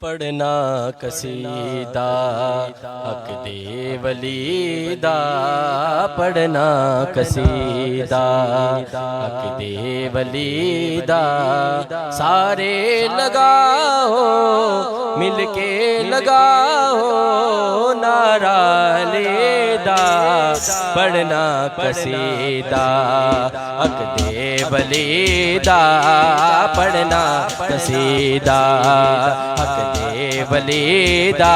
पढ़ना कसीदा हक दे वली दा, पढ़ना कसीदा हक दे वली दा। सारे लगाओ मिलके लगाओ नारा लेदा, पढ़ना कसीदा हक दे वली दा, पढ़ना कसीदा हक दे वली दा।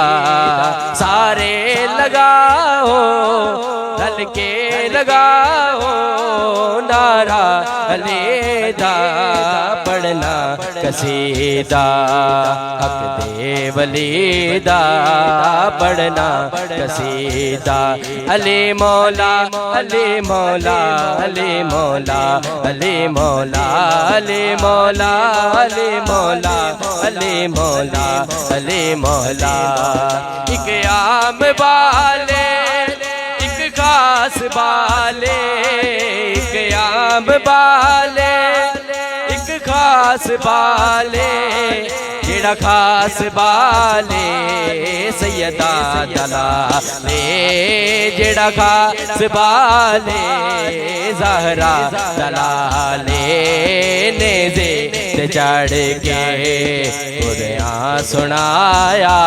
सारे लगाओ रल के लगाओ नारा लेदा, पढ़ना कसीदा हक दे वली दा, पढ़ना कसीदा। अली मौला अली मौला अली मौला अली मौला अली मौला अली मौला अली मौला अली मौला। एक आम वाले एक खास वाले, एक आम वाले एक खास वाले, जेड़ा खास वाले सैयदा दलाले, जेड़ा खास वाले ज़हरा दलाले। नेज़े ते चढ़ के कुरान सुनाया,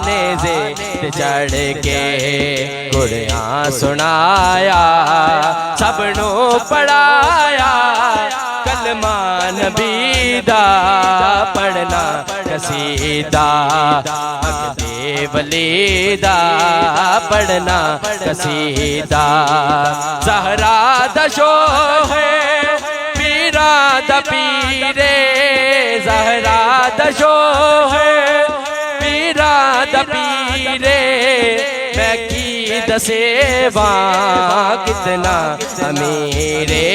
नेज़े ते चढ़ के कुरान सुनाया, सबनों पढ़ाया कलमा नबी दा, पढ़ना कसीदा हक दे वली दा, पढ़ना कसीदा। ज़हरा दा शोह पीरा दा पीरे, ज़हरा दा शोह पीरा दा पीरे। मैं की दसेवा कितना अमीरे,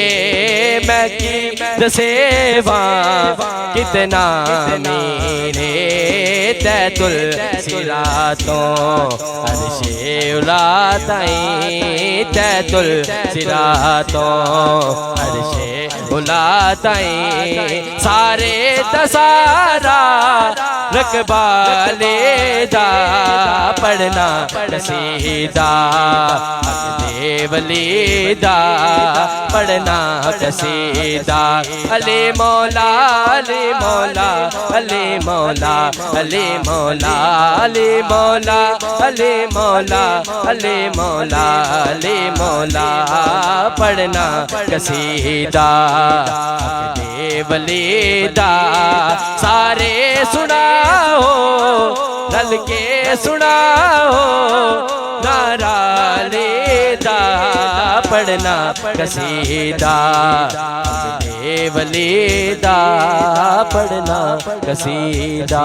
मैं की दसेवा कितना अमीरे। तैतुल सिरातों अर्शे उला ताईं, तैतुल सिरातों अर्शे उला ताईं। सारे तसारा रकबा लेदा, पढ़ना कसीदा हक दे वली दा, पढ़ना कसीदा। अली मौला अली मौला अली मौला अली मौला अली मौला अली मौला अली मौला अली मौला, पढ़ना कसीदा हक दे वली दा। सारे सुनाओ रल के सुनाओ नारा लेदा, पढ़ना कसीदा हक दे वली दा, पढ़ना कसीदा।